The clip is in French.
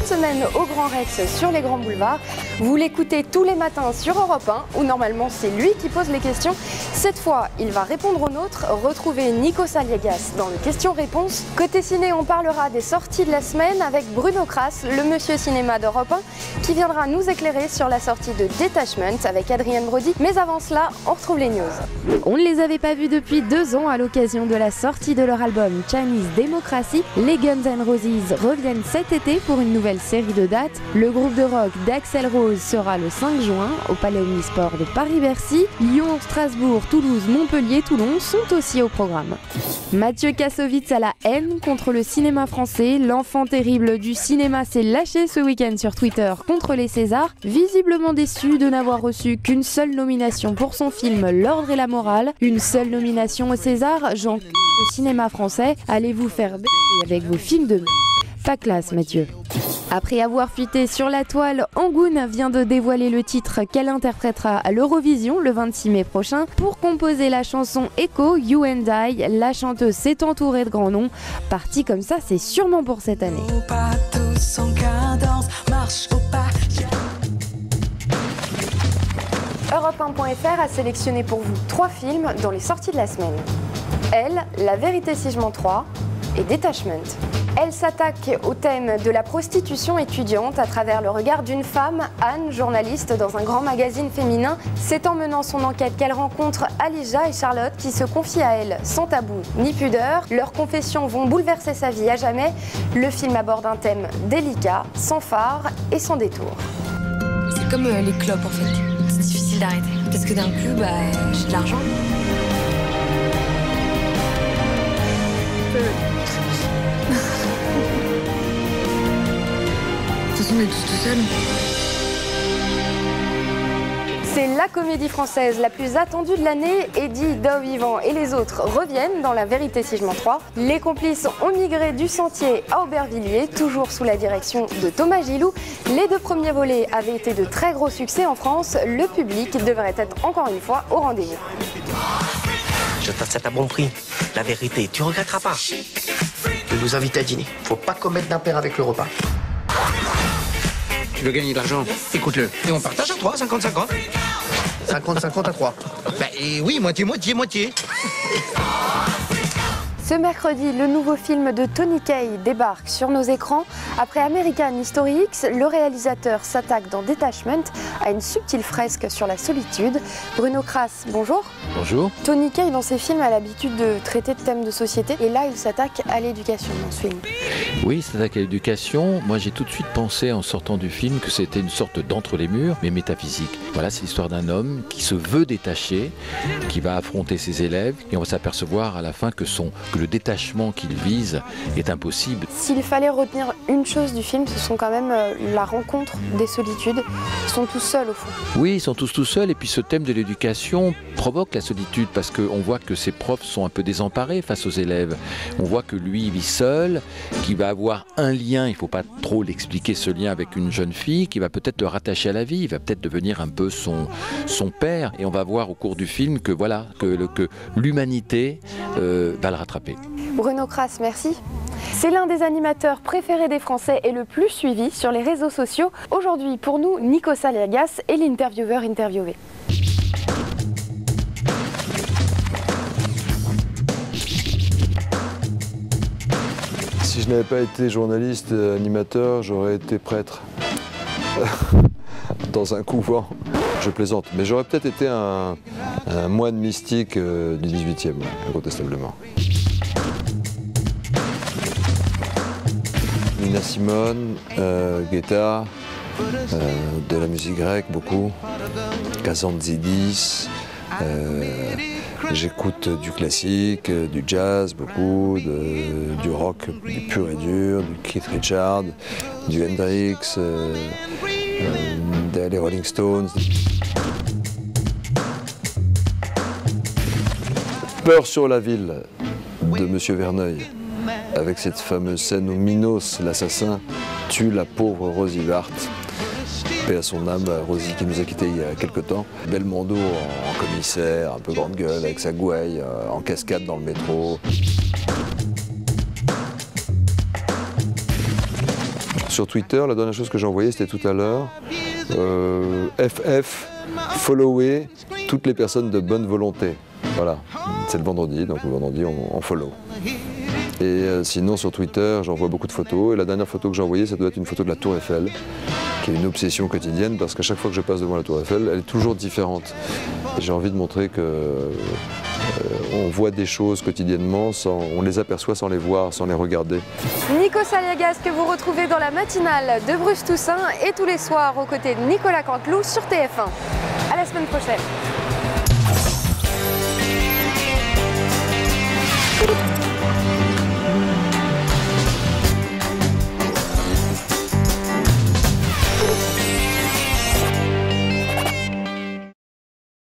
cette semaine au Grand Rex sur les grands boulevards. Vous l'écoutez tous les matins sur Europe 1, où normalement c'est lui qui pose les questions. Cette fois, il va répondre aux nôtres. Retrouvez Nikos Aliagas dans le question-réponse. Côté ciné, on parlera des sorties de la semaine avec Bruno Kras, le monsieur cinéma d'Europe 1, qui viendra nous éclairer sur la sortie de Detachment avec Adrienne Brody. Mais avant cela, on retrouve les news. On ne les avait pas vus depuis 2 ans à l'occasion de la sortie de leur album Chinese Democracy. Les Guns N' Roses reviennent cet été pour une nouvelle série de dates. Le groupe de rock d'Axl Rose sera le 5 juin au Palais Omnisport de Paris-Bercy. Lyon, Strasbourg, Toulouse, Montpellier, Toulon sont aussi au programme. Mathieu Kassovitz a la haine contre le cinéma français. L'enfant terrible du cinéma s'est lâché ce week-end sur Twitter contre les Césars, visiblement déçu de n'avoir reçu qu'une seule nomination pour son film L'Ordre et la Morale. Une seule nomination au César, j'en le cinéma français. Allez-vous faire baiser avec vos films de merde. Pas classe, Mathieu. Après avoir fuité sur la toile, Angoune vient de dévoiler le titre qu'elle interprétera à l'Eurovision le 26 mai prochain. Pour composer la chanson Echo, You and I, la chanteuse s'est entourée de grands noms. Parti comme ça, c'est sûrement pour cette année. Europe1.fr a sélectionné pour vous 3 films dans les sorties de la semaine. Elle, La Vérité si je mens 3 et Detachment. Elle s'attaque au thème de la prostitution étudiante à travers le regard d'une femme, Anne, journaliste dans un grand magazine féminin. C'est en menant son enquête qu'elle rencontre Alija et Charlotte qui se confient à elle sans tabou ni pudeur. Leurs confessions vont bouleverser sa vie à jamais. Le film aborde un thème délicat, sans phare et sans détour. C'est comme les clopes en fait. C'est difficile d'arrêter. Parce que d'un coup, j'ai de l'argent. De toute façon, on est tous tout seuls. C'est la comédie française la plus attendue de l'année. Eddie, Dov Vivant et les autres reviennent dans La Vérité si je mens 3. Les complices ont migré du Sentier à Aubervilliers, toujours sous la direction de Thomas Gilou. Les 2 premiers volets avaient été de très gros succès en France. Le public devrait être encore une fois au rendez-vous. Je t'achète à bon prix. La vérité, tu regretteras pas. Je vous invite à dîner. Faut pas commettre d'impair avec le repas. Tu veux gagner de l'argent? Écoute-le. Et on partage à 3, 50-50. 50-50 à 3. Et oui, moitié. Ce mercredi, le nouveau film de Tony Kaye débarque sur nos écrans. Après American History X, le réalisateur s'attaque dans Detachment à une subtile fresque sur la solitude. Bruno Kras, bonjour. Bonjour. Tony Kaye, dans ses films, a l'habitude de traiter de thèmes de société. Et là, il s'attaque à l'éducation dans ce film. Oui, il s'attaque à l'éducation. Moi, j'ai tout de suite pensé, en sortant du film, que c'était une sorte d'entre les murs, mais métaphysique. Voilà, c'est l'histoire d'un homme qui se veut détaché, qui va affronter ses élèves, et on va s'apercevoir à la fin que le détachement qu'il vise est impossible. S'il fallait retenir une chose du film, ce sont quand même la rencontre des solitudes. Ils sont tous seuls au fond. Oui, ils sont tous seuls, et puis ce thème de l'éducation provoque la solitude parce qu'on voit que ses profs sont un peu désemparés face aux élèves. On voit que lui, il vit seul, qu'il va avoir un lien, il ne faut pas trop l'expliquer ce lien avec une jeune fille, qui va peut-être le rattacher à la vie, il va peut-être devenir un peu son père, et on va voir au cours du film que voilà, que l'humanité va le rattraper. Bruno Kras, merci. C'est l'un des animateurs préférés des Français et le plus suivi sur les réseaux sociaux. Aujourd'hui, pour nous, Nikos Aliagas est l'intervieweur interviewé. Si je n'avais pas été journaliste, animateur, j'aurais été prêtre. Dans un couvent. Je plaisante. Mais j'aurais peut-être été un moine mystique du 18e, incontestablement. Nina Simone, Guetta, de la musique grecque beaucoup, Kazantzidis, j'écoute du classique, du jazz beaucoup, du rock du pur et dur, du Keith Richards, du Hendrix, des Rolling Stones. Peur sur la ville de Monsieur Verneuil, avec cette fameuse scène où Minos, l'assassin, tue la pauvre Rosie Bart. Paix à son âme, Rosie qui nous a quittés il y a quelque temps. Belmondo en commissaire, un peu grande gueule, avec sa gouaille, en cascade dans le métro. sur Twitter, la dernière chose que j'ai envoyée, c'était tout à l'heure. FF, follower toutes les personnes de bonne volonté. Voilà, c'est le vendredi, donc le vendredi on follow. Et sinon sur Twitter, j'envoie beaucoup de photos. Et la dernière photo que j'ai envoyée, ça doit être une photo de la Tour Eiffel, qui est une obsession quotidienne, parce qu'à chaque fois que je passe devant la Tour Eiffel, elle est toujours différente. Et j'ai envie de montrer que on voit des choses quotidiennement, on les aperçoit sans les voir, sans les regarder. Nikos Aliagas que vous retrouvez dans la matinale de Bruce Toussaint et tous les soirs aux côtés de Nicolas Canteloup sur TF1. À la semaine prochaine.